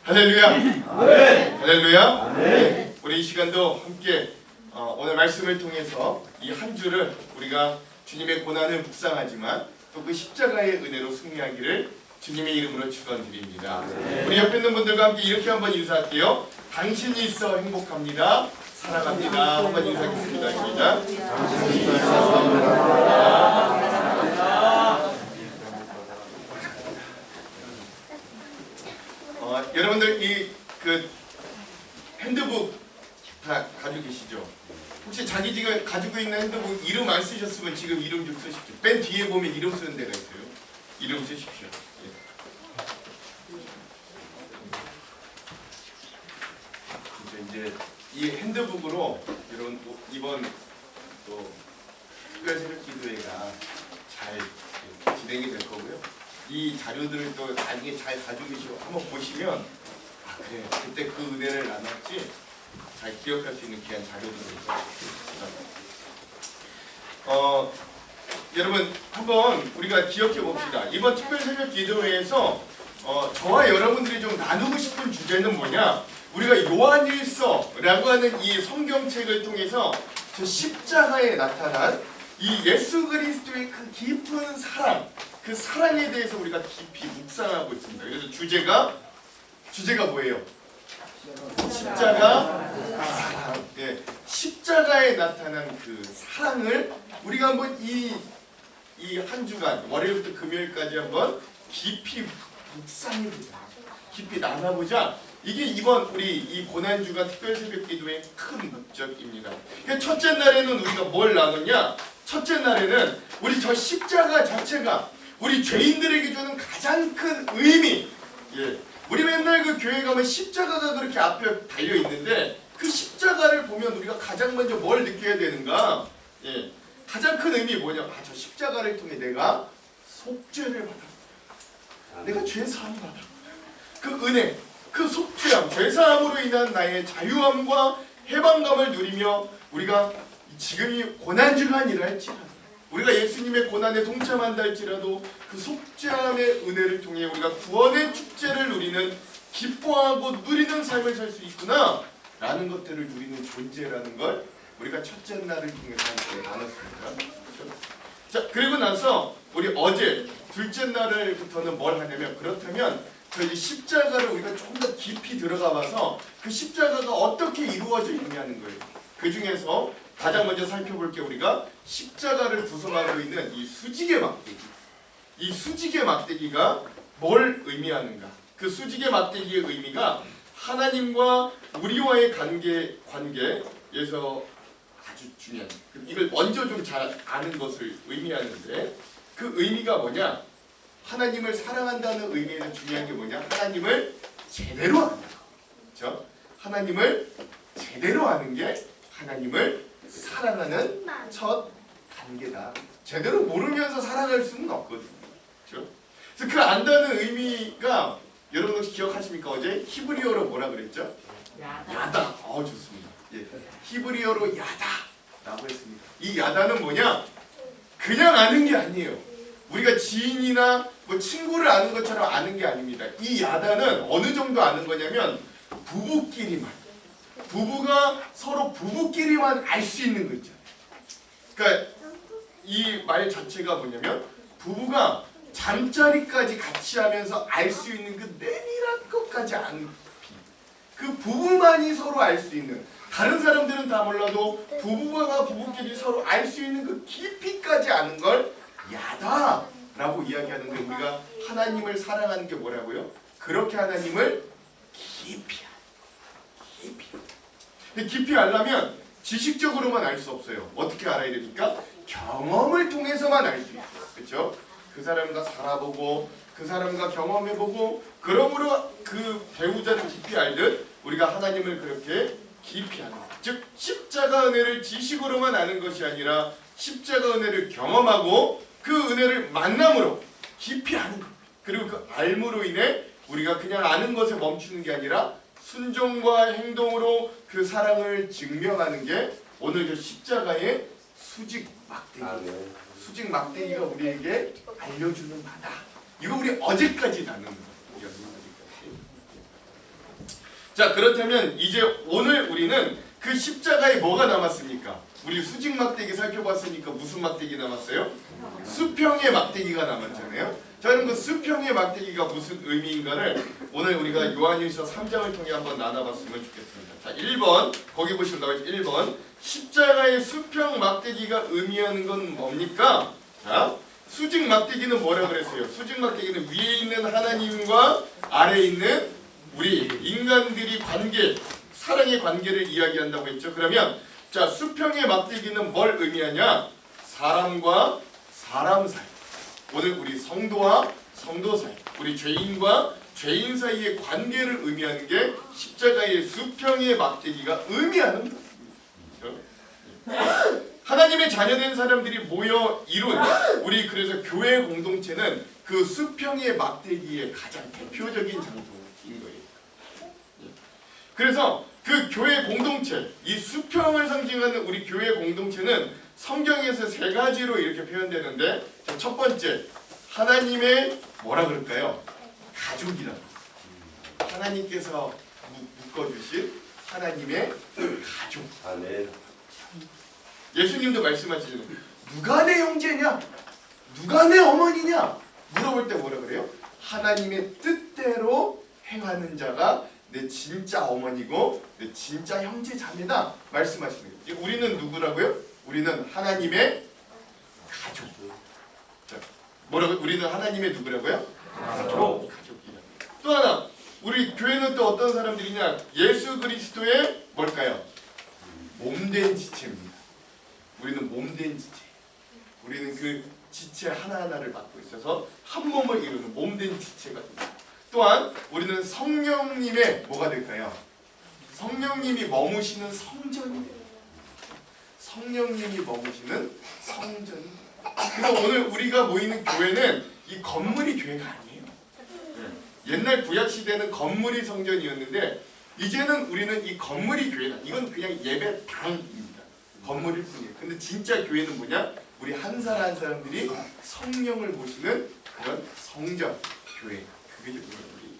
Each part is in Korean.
할렐루야. 아멘. 할렐루야. 아멘. 우리 이 시간도 함께 오늘 말씀을 통해서 이 한 주를 우리가 주님의 고난을 묵상하지만 또 그 십자가의 은혜로 승리하기를 주님의 이름으로 축원드립니다. 우리 옆에 있는 분들과 함께 이렇게 한번 인사할게요. 당신이 있어 행복합니다. 사랑합니다. 한번 인사하겠습니다. 시작. 당신이 있어서 행복합니다. 여러분들 이 그 핸드북 다 가지고 계시죠? 혹시 자기 지금 가지고 있는 핸드북 이름 안 쓰셨으면 지금 이름 좀 쓰십시오. 맨 뒤에 보면 이름 쓰는 데가 있어요. 이름 쓰십시오. 예. 이제 이 핸드북으로 여러분 이번 또 특별 새벽 기도회가 잘 진행이 될 거고요. 이 자료들을 또 나중에 잘 가지고 계시고 한번 보시면 그래 그때 그 은혜를 나눴지 잘 기억할 수 있는 귀한 자료들이 있어요. 여러분 한번 우리가 기억해 봅시다. 이번 특별 새벽 기도회에서 저와 여러분들이 좀 나누고 싶은 주제는 뭐냐? 우리가 요한일서라고 하는 이 성경책을 통해서 저 십자가에 나타난 이 예수 그리스도의 그 깊은 사랑, 그 사랑에 대해서 우리가 깊이 묵상하고 있습니다. 그래서 주제가 뭐예요? 십자가 사랑. 예, 십자가에 나타난 그 사랑을 우리가 한번 이 한 주간 월요일부터 금요일까지 한번 깊이 묵상해보자. 깊이 나눠보자. 이게 이번 우리 이 고난주간 특별새벽기도의 큰 목적입니다. 첫째 날에는 우리가 뭘 나누냐? 첫째 날에는 우리 저 십자가 자체가 우리 죄인들에게 주는 가장 큰 의미. 예, 우리 맨날 그 교회 가면 십자가가 그렇게 앞에 달려 있는데 그 십자가를 보면 우리가 가장 먼저 뭘 느껴야 되는가? 예, 가장 큰 의미 뭐냐? 저 십자가를 통해 내가 속죄를 받았다. 내가 죄 사함 받았다. 그 은혜, 그 속죄함, 죄 사함으로 인한 나의 자유함과 해방감을 누리며 우리가 지금이 고난주간이라 할지라도 우리가 예수님의 고난에 동참한다 할지라도 그 속죄함의 은혜를 통해 우리가 구원의 축제를 누리는 기뻐하고 누리는 삶을 살 수 있구나 라는 것들을 누리는 존재라는 걸 우리가 첫째 날을 통해서 함께 나눴습니다. 자, 그리고 나서 우리 어제 둘째 날부터는 뭘 하냐면 그렇다면 저희 십자가를 우리가 좀 더 깊이 들어가 봐서 그 십자가가 어떻게 이루어져 있냐는 거예요. 그 중에서 가장 먼저 살펴볼 게 우리가 십자가를 구성하고 있는 이 수직의 막대기. 이 수직의 막대기가 뭘 의미하는가? 그 수직의 막대기의 의미가 하나님과 우리와의 관계에서 아주 중요한. 이걸 먼저 좀 잘 아는 것을 의미하는데 그 의미가 뭐냐? 하나님을 사랑한다는 의미에서 중요한 게 뭐냐? 하나님을 제대로 아는 거. 그렇죠? 하나님을 제대로 아는 게 하나님을 사랑하는 첫 단계다. 제대로 모르면서 사랑할 수는 없거든요. 그렇죠? 그래서 그 안다는 의미가 여러분 혹시 기억하십니까? 어제 히브리어로 뭐라 그랬죠? 야다. 좋습니다. 예. 히브리어로 야다라고 했습니다. 이 야다는 뭐냐? 그냥 아는 게 아니에요. 우리가 지인이나 뭐 친구를 아는 것처럼 아는 게 아닙니다. 이 야다는 어느 정도 아는 거냐면 부부가 서로 부부끼리만 알 수 있는 거 있잖아요. 그러니까 이 말 자체가 뭐냐면 부부가 잠자리까지 같이 하면서 알 수 있는 그 내밀한 것까지 아는 그 부부만이 서로 알 수 있는, 다른 사람들은 다 몰라도 부부가 부부끼리 서로 알 수 있는 그 깊이까지 아는 걸 야다라고 이야기하는데 우리가 하나님을 사랑하는 게 뭐라고요? 그렇게 하나님을 깊이 근데 깊이 알려면 지식적으로만 알 수 없어요. 어떻게 알아야 됩니까? 경험을 통해서만 알 수 있어요. 그렇죠? 그 사람과 살아보고 그 사람과 경험해보고 그러므로 그 배우자를 깊이 알듯 우리가 하나님을 그렇게 깊이 아는 것. 즉 십자가 은혜를 지식으로만 아는 것이 아니라 십자가 은혜를 경험하고 그 은혜를 만남으로 깊이 아는 것. 그리고 그 알므로 인해 우리가 그냥 아는 것에 멈추는 게 아니라 순종과 행동으로 그 사랑을 증명하는 게 오늘 저 십자가의 수직 막대기. 수직 막대기가 우리에게 알려주는 바다. 이거 우리 어제까지 나누는 거예요. 자, 그렇다면 이제 오늘 우리는 그 십자가에 뭐가 남았습니까? 우리 수직 막대기 살펴봤으니까 무슨 막대기 남았어요? 수평의 막대기가 남았잖아요. 자, 그럼 그 수평의 막대기가 무슨 의미인가를 오늘 우리가 요한일서 3장을 통해 한번 나눠봤으면 좋겠습니다. 자, 1번 거기 보시면 나와있죠. 1번 십자가의 수평 막대기가 의미하는 건 뭡니까? 자, 수직 막대기는 뭐라 그랬어요? 수직 막대기는 위에 있는 하나님과 아래에 있는 우리 인간들이 관계, 사랑의 관계를 이야기한다고 했죠. 그러면 자, 수평의 막대기는 뭘 의미하냐? 사람과 사람 사이. 오늘 우리 성도와 성도 사이, 우리 죄인과 죄인 사이의 관계를 의미하는 게 십자가의 수평의 막대기가 의미하는 것입니다. 하나님의 자녀된 사람들이 모여 이룬 우리 그래서 교회 공동체는 그 수평의 막대기의 가장 대표적인 장소인 거예요. 그래서 그 교회 공동체, 이 수평을 상징하는 우리 교회 공동체는 성경에서 세 가지로 이렇게 표현되는데, 첫 번째, 하나님의 뭐라 그럴까요? 가족이라. 하나님께서 묶어주신 하나님의 가족. 아멘. 예수님도 말씀하시잖아요. 누가 내 형제냐? 누가 내 어머니냐? 물어볼 때 뭐라 그래요? 하나님의 뜻대로 행하는 자가 내 진짜 어머니고 내 진짜 형제 자매다 말씀하시는 거예요. 우리는 누구라고요? 우리는 하나님의 가족. 자, 뭐라고? 우리는 하나님의 누구라고요? 가족이라. 또 하나, 우리 교회는 또 어떤 사람들이냐? 예수 그리스도의 뭘까요? 몸된 지체입니다. 우리는 몸된 지체. 우리는 그 지체 하나하나를 맡고 있어서 한 몸을 이루는 몸된 지체가 됩니다. 또한 우리는 성령님의 뭐가 될까요? 성령님이 머무시는 성전이 돼요. 성령님이 머무시는 성전이. 그래서 오늘 우리가 모이는 교회는 이 건물이 교회가 아니에요. 옛날 구약 시대는 건물이 성전이었는데 이제는 우리는 이 건물이 교회다. 이건 그냥 예배당입니다. 건물일 뿐이에요. 근데 진짜 교회는 뭐냐? 우리 한 사람 한 사람들이 성령을 모시는 그런 성전 교회. 그게 우리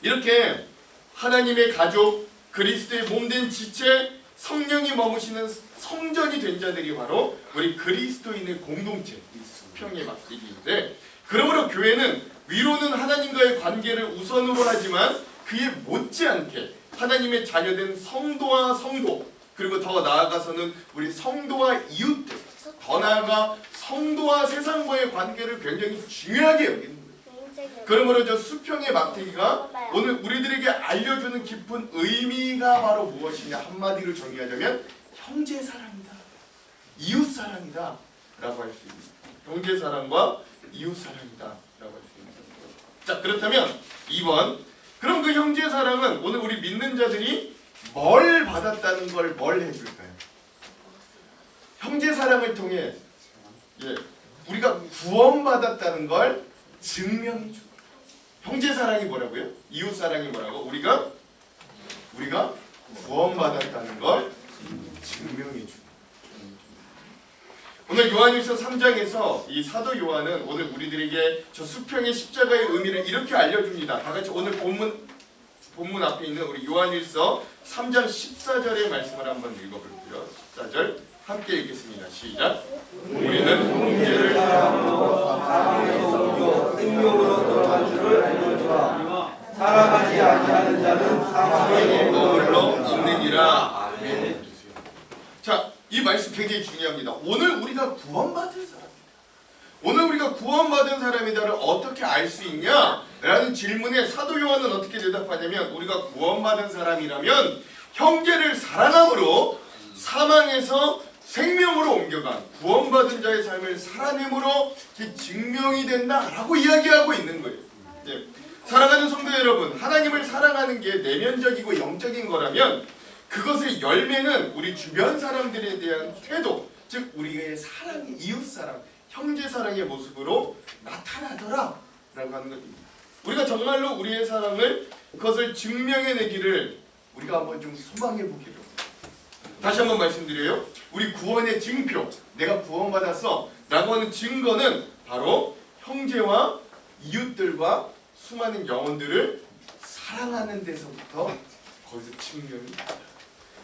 이렇게 하나님의 가족, 그리스도의 몸된 지체, 성령이 머무시는 성전이 된 자들이 바로 우리 그리스도인의 공동체, 이 수평의 막대기인데, 그러므로 교회는 위로는 하나님과의 관계를 우선으로 하지만 그에 못지않게 하나님의 자녀된 성도와 성도, 그리고 더 나아가서는 우리 성도와 이웃들, 더 나아가 성도와 세상과의 관계를 굉장히 중요하게 여기는 거예요. 그러므로 저 수평의 막대기가 오늘 우리들에게 알려주는 깊은 의미가 바로 무엇이냐? 한마디로 정의하자면 형제사랑이다, 이웃사랑이다 라고 할 수 있습니다. 형제사랑과 이웃사랑이다 라고 할 수 있는 거예요. 자, 그렇다면 2번, 그럼 그 형제사랑은 오늘 우리 믿는 자들이 뭘 받았다는 걸 뭘 해줄까요? 형제사랑을 통해 우리가 구원받았다는 걸 증명해 줘. 형제사랑이 뭐라고요? 이웃사랑이 뭐라고? 우리가 구원받았다는 걸 증명해 줘. 오늘 요한일서 3장에서 이 사도 요한은 오늘 우리들에게 저 수평의 십자가의 의미를 이렇게 알려줍니다. 다 같이 오늘 본문 앞에 있는 우리 요한일서 3장 14절의 말씀을 한번 읽어볼게요. 14절 함께 읽겠습니다. 시작. 우리는 형제를 사랑하고 사랑에서 생명으로 들어간 줄을 알려주라. 사랑하지 아니하는 자는 사망에 머물러 있느니라. 아멘. 자, 이 말씀 굉장히 중요합니다. 오늘 우리가 구원받은 사람이다. 오늘 우리가 구원받은 사람이다를 어떻게 알 수 있냐? 라는 질문에 사도 요한은 어떻게 대답하냐면, 우리가 구원받은 사람이라면 형제를 사랑함으로 사망에서 생명으로 옮겨간 구원받은 자의 삶을 살아냄으로 증명이 된다라고 이야기하고 있는 거예요. 사랑하는 성도 여러분, 하나님을 사랑하는 게 내면적이고 영적인 거라면 그것의 열매는 우리 주변 사람들에 대한 태도, 즉 우리의 사랑, 이웃사랑, 형제사랑의 모습으로 나타나더라 라고 하는 것입니다. 우리가 정말로 우리의 사랑을, 그것을 증명해내기를 우리가 한번 좀 소망해 보기를. 다시 한번 말씀드려요. 우리 구원의 증표, 내가 구원받았어 라고 하는 증거는 바로 형제와 이웃들과 수많은 영혼들을 사랑하는 데서부터 거기서 증명이 됩니다.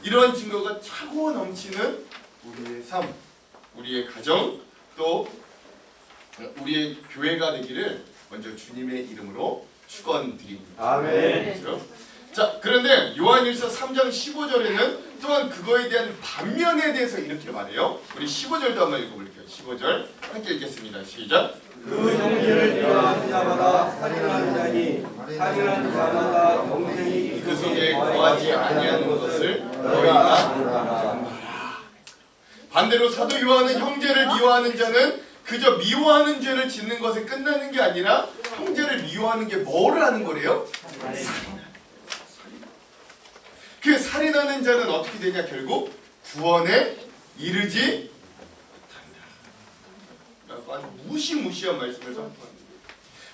이러한 증거가 차고 넘치는 우리의 삶, 우리의 가정, 또 우리의 교회가 되기를 먼저 주님의 이름으로 축원드립니다. 아멘. 그렇죠? 자, 그런데 요한일서 3장 15절에는 또한 그거에 대한 반면에 대해서 이렇게 말해요. 우리 15절도 한번 읽어볼게요. 15절 함께 읽겠습니다. 시작. 그 형제를 미워하는 자마다 살인하는 자니 살인하는 자마다 영생이 그 속에 거하지 아니하는 것을 너희가 알아라. 반대로 사도 요한은 형제를 미워하는 자는 그저 미워하는 죄를 짓는 것에 끝나는 게 아니라 형제를 미워하는 게 뭐를 하는 거래요? 그 살인하는 자는 어떻게 되냐? 결국 구원에 이르지 못한다. 아주 무시무시한 말씀을 선포합니다.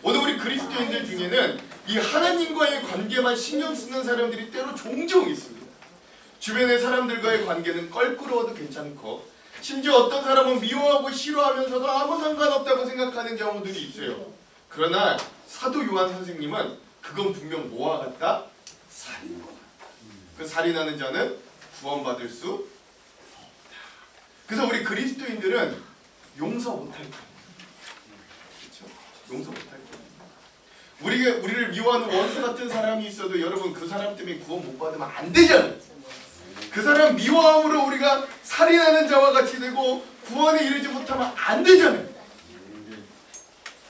오늘 우리 그리스도인들 중에는 이 하나님과의 관계만 신경 쓰는 사람들이 때로 종종 있습니다. 주변의 사람들과의 관계는 껄끄러워도 괜찮고 심지어 어떤 사람은 미워하고 싫어하면서도 아무 상관없다고 생각하는 경우들이 있어요. 그러나 사도 요한 선생님은 그건 분명 뭐와 같다? 살인과 같다. 그 살인하는 자는 구원받을 수 없다. 그래서 우리 그리스도인들은 용서 못할 겁니다. 그렇죠? 용서 못할 겁니다. 우리를 미워하는 원수 같은 사람이 있어도 여러분 그 사람 때문에 구원 못 받으면 안 되잖아요. 그 사람 미워함으로 우리가 살인하는 자와 같이 되고 구원에 이르지 못하면 안 되잖아요.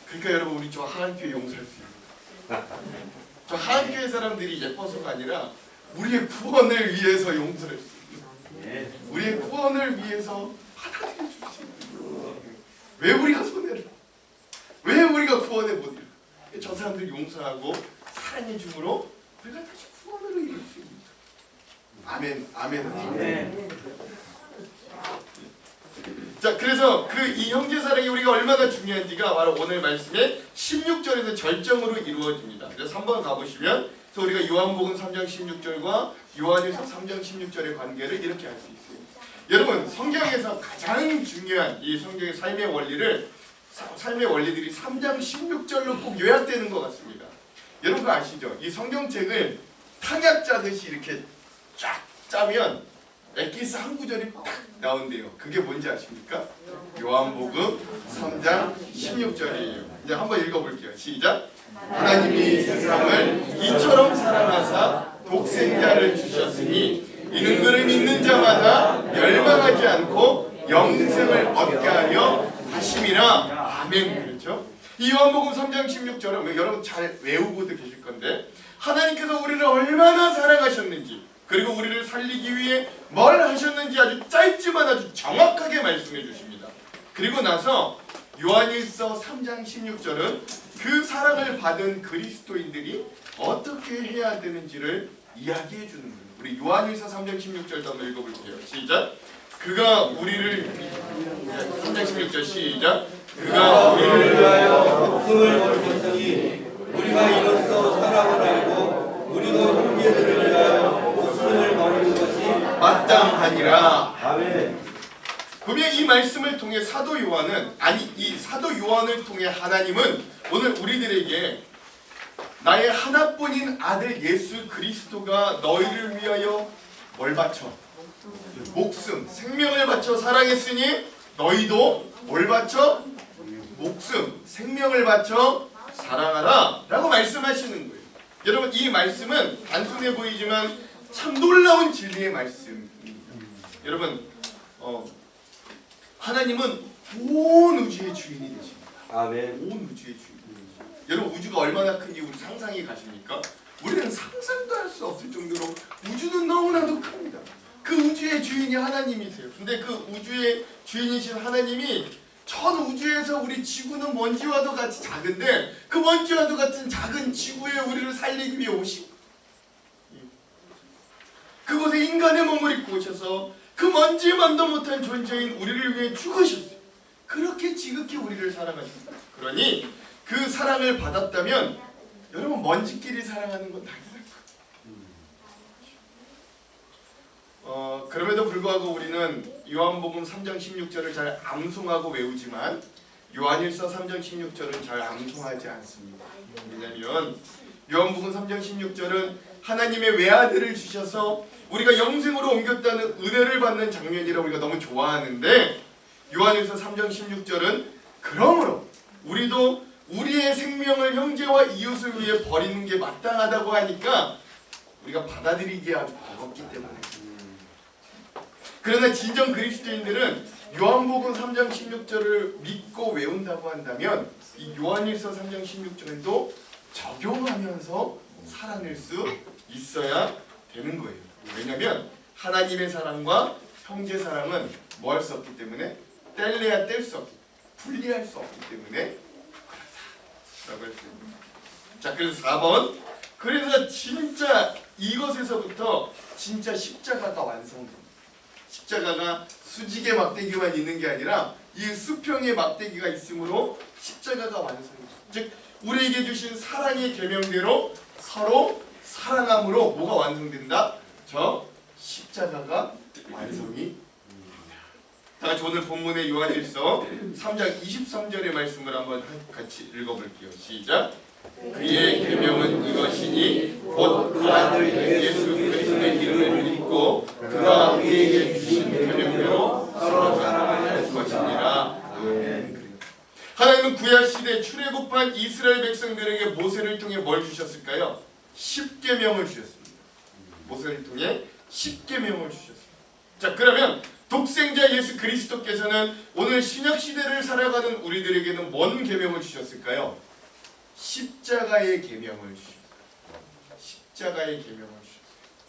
그러니까 여러분 우리 저 하한교회 용서할 수 있어요. 저 하한교회 사람들이 예뻐서가 아니라 우리의 구원을 위해서 용서할 수 있어요. 우리의 구원을 위해서 받아들여 주시는 왜 우리가 손해를 왜 우리가 구원에 못 이르 저 사람들 용서하고 사랑해 줌으로 우리가 다시 구원으로 이룰 수 있습니다. 아멘, 아멘. 아멘. 자, 그래서 그 이 형제 사랑이 우리가 얼마나 중요한지가 바로 오늘 말씀의 16절에서 절정으로 이루어집니다. 그래서 한번 가보시면, 그래서 우리가 요한복음 3장 16절과 요한일서 3장 16절의 관계를 이렇게 알 수 있어요. 여러분, 성경에서 가장 중요한 이 성경의 삶의 원리들이 3장 16절로 꼭 요약되는 것 같습니다. 여러분 그거 아시죠? 이 성경책을 탕약 짜듯이 이렇게 쫙 짜면 엑기스 한 구절이 딱 나온대요. 그게 뭔지 아십니까? 요한복음 3장 16절이에요. 이제 한번 읽어볼게요. 시작. 하나님이 세상을 이처럼 사랑하사 독생자를 주셨으니 이는 그를 믿는 자마다 멸망하지 않고 영생을 얻게 하려 하심이라. 아멘. 그렇죠? 이 요한복음 3장 16절은 여러분 잘 외우고도 계실 건데 하나님께서 우리를 얼마나 사랑하셨는지 그리고 우리를 살리기 위해 뭘 하셨는지 아주 짧지만 아주 정확하게 말씀해 주십니다. 그리고 나서 요한일서 3장 16절은 그 사랑을 받은 그리스도인들이 어떻게 해야 되는지를 이야기해 주는 거예요. 우리 요한일서 3장 16절도 한번 읽어볼게요. 시작. 그가 우리를 3장 16절 시작. 그가 우리를 위하여 목숨을 버리셨으니 우리가 이로써 사랑을 알고 우리도 형제들을 위하여 목숨을 버리는 것이 마땅하니라. 아멘. 분명 이 말씀을 통해 사도 요한은 이 사도 요한을 통해 하나님은 오늘 우리들에게 나의 하나뿐인 아들 예수 그리스도가 너희를 위하여 뭘 바쳐? 목숨, 생명을 바쳐 사랑했으니 너희도 뭘 바쳐? 목숨, 생명을 바쳐 사랑하라 라고 말씀하시는 거예요. 여러분 이 말씀은 단순해 보이지만 참 놀라운 진리의 말씀입니다. 여러분 하나님은 온 우주의 주인이 되십니다. 아멘. 온 우주의 주인. 여러분 우주가 얼마나 큰지 우리 상상이 가십니까? 우리는 상상도 할 수 없을 정도로 우주는 너무나도 큽니다. 그 우주의 주인이 하나님이세요. 근데 그 우주의 주인이신 하나님이 전 우주에서 우리 지구는 먼지와도 같이 작은데 그 먼지와도 같은 작은 지구에 우리를 살리기 위해 오신 그곳에 인간의 몸을 입고 오셔서 그 먼지만도 못한 존재인 우리를 위해 죽으셨어요. 그렇게 지극히 우리를 사랑하십니다. 그러니 그 사랑을 받았다면 여러분 먼지끼리 사랑하는 건 당연할 거예요. 그럼에도 불구하고 우리는 요한복음 3장 16절을 잘 암송하고 외우지만 요한일서 3장 16절은 잘 암송하지 않습니다. 왜냐하면 요한복음 3장 16절은 하나님의 외아들을 주셔서 우리가 영생으로 옮겼다는 은혜를 받는 장면이라 우리가 너무 좋아하는데, 요한일서 3장 16절은 그러므로 우리도 우리의 생명을 형제와 이웃을 위해 버리는 게 마땅하다고 하니까 우리가 받아들이기 아주 버겁기 때문에. 그러나 진정 그리스도인들은 요한복음 3장 16절을 믿고 외운다고 한다면 이 요한일서 3장 16절도 적용하면서 살아낼 수 있어야 되는 거예요. 왜냐하면 하나님의 사랑과 형제 사랑은 뭐 할 수 없기 때문에, 뗄래야 뗄 수 없기, 분리할 수 없기 때문에 그렇다고 했습니다. 자, 그래서 4번, 그래서 진짜 이것에서부터 진짜 십자가가 완성됩니다. 십자가가 수직의 막대기만 있는 게 아니라 이 수평의 막대기가 있으므로 십자가가 완성됩니다. 즉 우리에게 주신 사랑의 계명대로 서로 사랑함으로 뭐가 완성된다? 저 십자가가 완성이 됩니다. 다같이 오늘 본문의 요한일서 3장 23절의 말씀을 한번 같이 읽어볼게요. 시작. 그의 계명은 이것이니 곧 그 아들 예수 그리스도의 이름을 믿고 그가 우리에게 주신 계명대로 서로 사랑하는 것이니라. 아멘. 하나님은 구약 시대 출애굽한 이스라엘 백성들에게 모세를 통해 뭘 주셨을까요? 십계명을 주셨습니다. 모세를 통해 십계명을 주셨습니다. 자, 그러면 독생자 예수 그리스도께서는 오늘 신약 시대를 살아가는 우리들에게는 뭔 계명을 주셨을까요? 십자가의 계명을 주셨어요. 십자가의 계명을 주셨어요.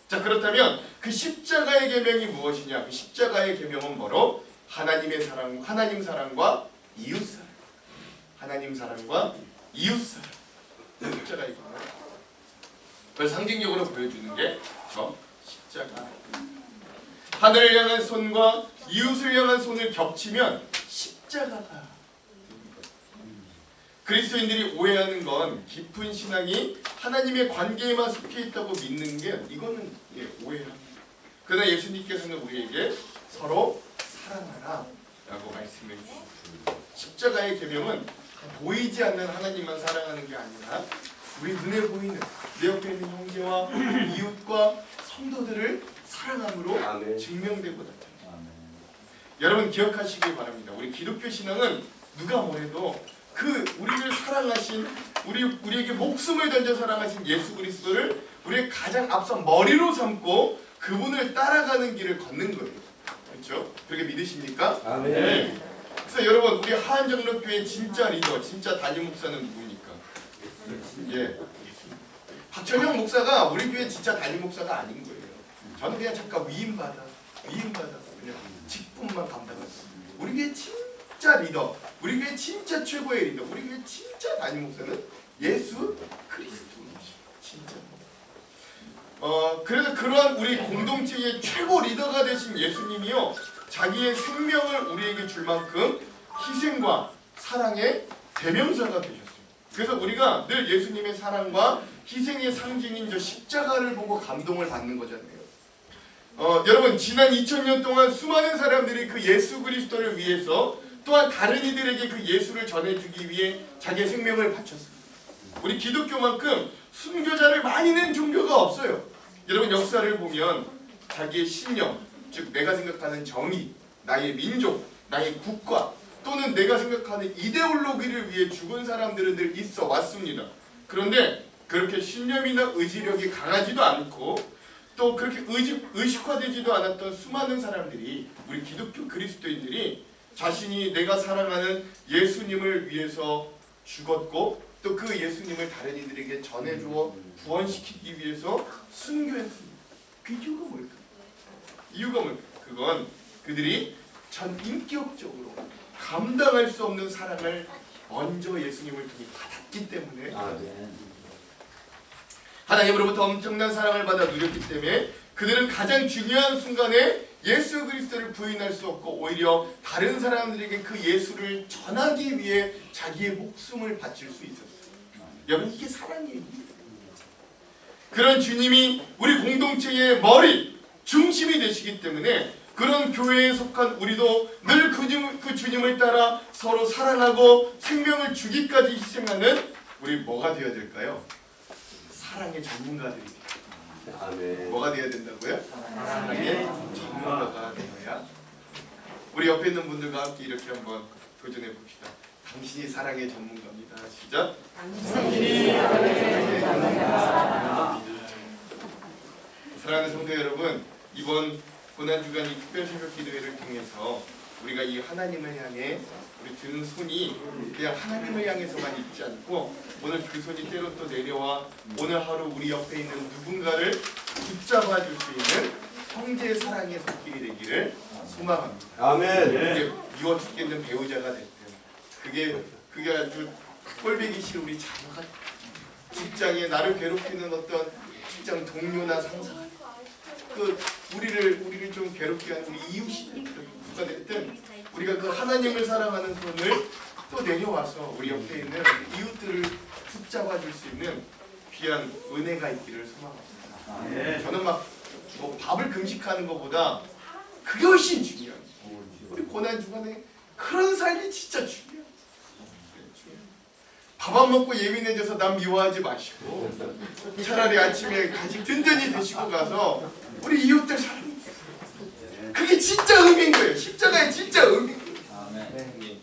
자, 그렇다면 그 십자가의 계명이 무엇이냐? 그 십자가의 계명은 뭐로? 하나님의 사랑, 하나님 사랑과 이웃 사랑. 하나님 사랑과 이웃 사랑. 십자가의 계명. 그걸 상징적으로 보여주는 게 저 십자가. 하늘을 향한 손과 이웃을 향한 손을 겹치면 십자가가. 그리스도인들이 오해하는 건 깊은 신앙이 하나님의 관계에만 속해 있다고 믿는 게 이거는 오해합니다. 그러나 예수님께서는 우리에게 서로 사랑하라 라고 말씀해 주셨습니다. 십자가의 계명은 보이지 않는 하나님만 사랑하는 게 아니라 우리 눈에 보이는 내 옆에 있는 형제와 이웃과 성도들을 사랑함으로 아멘. 증명되고 나타납니다. 여러분 기억하시기 바랍니다. 우리 기독교 신앙은 누가 뭐래도 그 우리를 사랑하신, 우리에게 목숨을 던져 사랑하신 예수 그리스도를 우리의 가장 앞선 머리로 삼고 그분을 따라가는 길을 걷는 거예요. 그렇죠? 그렇게 믿으십니까? 아멘. 네. 그래서 여러분 우리 하안장로교회 진짜 리더, 진짜 담임 목사는 누구입니까? 예, 박철형 목사가 우리 교회 진짜 담임 목사가 아닌 거예요. 저는 그냥 잠깐 위임받아서 그냥 직분만 감당했어요. 우리 교회 진짜 리더, 우리 교회 진짜 최고의 리더, 우리 교회 진짜 담임 목사는 예수 그리스도이시죠. 진짜. 그래서 그러한 우리 공동체의 최고 리더가 되신 예수님이요, 자기의 생명을 우리에게 줄 만큼 희생과 사랑의 대명사가 되셨어요. 그래서 우리가 늘 예수님의 사랑과 희생의 상징인 저 십자가를 보고 감동을 받는 거잖아요. 여러분 지난 2000년 동안 수많은 사람들이 그 예수 그리스도를 위해서 또한 다른 이들에게 그 예수를 전해주기 위해 자기의 생명을 바쳤습니다. 우리 기독교만큼 순교자를 많이 낸 종교가 없어요. 여러분 역사를 보면 자기의 신념, 즉 내가 생각하는 정의, 나의 민족, 나의 국가 또는 내가 생각하는 이데올로기를 위해 죽은 사람들은 늘 있어 왔습니다. 그런데 그렇게 신념이나 의지력이 강하지도 않고 또 그렇게 의식화되지도 않았던 수많은 사람들이, 우리 기독교 그리스도인들이 자신이 내가 사랑하는 예수님을 위해서 죽었고 또 그 예수님을 다른 이들에게 전해주어 구원시키기 위해서 순교했습니다. 그 이유가 뭘까? 이유가 뭘까? 그건 그들이 전인격적으로 감당할 수 없는 사랑을 먼저 예수님을 통해 받았기 때문에, 하나님으로부터 엄청난 사랑을 받아 누렸기 때문에 그들은 가장 중요한 순간에 예수 그리스도를 부인할 수 없고 오히려 다른 사람들에게 그 예수를 전하기 위해 자기의 목숨을 바칠 수 있었어요. 여러분 이게 사랑이에요. 그런 주님이 우리 공동체의 머리, 중심이 되시기 때문에 그런 교회에 속한 우리도 늘 그 주님을 따라 서로 사랑하고 생명을 주기까지 희생하는 우리 뭐가 되어야 될까요? 사랑의 전문가들이 돼요. 아멘. 뭐가 돼야 된다고요? 사랑의 전문가가 되어야. 우리 옆에 있는 분들과 함께 이렇게 한번 도전해 봅시다. 당신이 사랑의 전문가입니다. 시작. 사랑하는 성도 여러분, 이번 고난주간 이 특별 새벽 기도회를 통해서 우리가 이 하나님을 향해 우리 드는 손이 그냥 하나님을 향해서만 있지 않고 오늘 그 손이 때로 또 내려와 오늘 하루 우리 옆에 있는 누군가를 붙잡아 줄 수 있는 형제의 사랑의 손길이 되기를 소망합니다. 아멘. 그게 미워 죽겠는 배우자가 됐든 그게 아주 꼴보기 싫은 우리 자녀가 직장에 나를 괴롭히는 어떤 직장 동료나 상사 우리를 좀 괴롭게 하는 우리 이웃이 누가 됐든 우리가 그 하나님을 사랑하는 손을 또 내려와서 우리 옆에 있는 이웃들을 붙잡아 줄 수 있는 귀한 은혜가 있기를 소망합니다. 저는 뭐 밥을 금식하는 것보다 그게 훨씬 중요해요. 우리 고난 주간에 그런 삶이 진짜 중요해요. 밥 안 먹고 예민해져서 남 미워하지 마시고 차라리 아침에 간식 든든히 드시고 가서 우리 이웃들 사랑해요. 그게 진짜 의미인 거예요. 십자가의 진짜 의미인 거예요.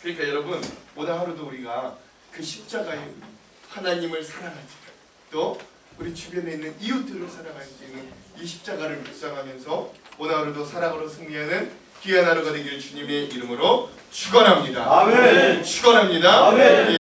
그러니까 여러분 오늘 하루도 우리가 그 십자가의 하나님을 사랑하지 또 우리 주변에 있는 이웃들을 사랑할 수 있는 이 십자가를 묵상하면서 오늘 하루도 사랑으로 승리하는 귀한 하루가 되길 주님의 이름으로 축원합니다. 아멘. 축원합니다. 아멘.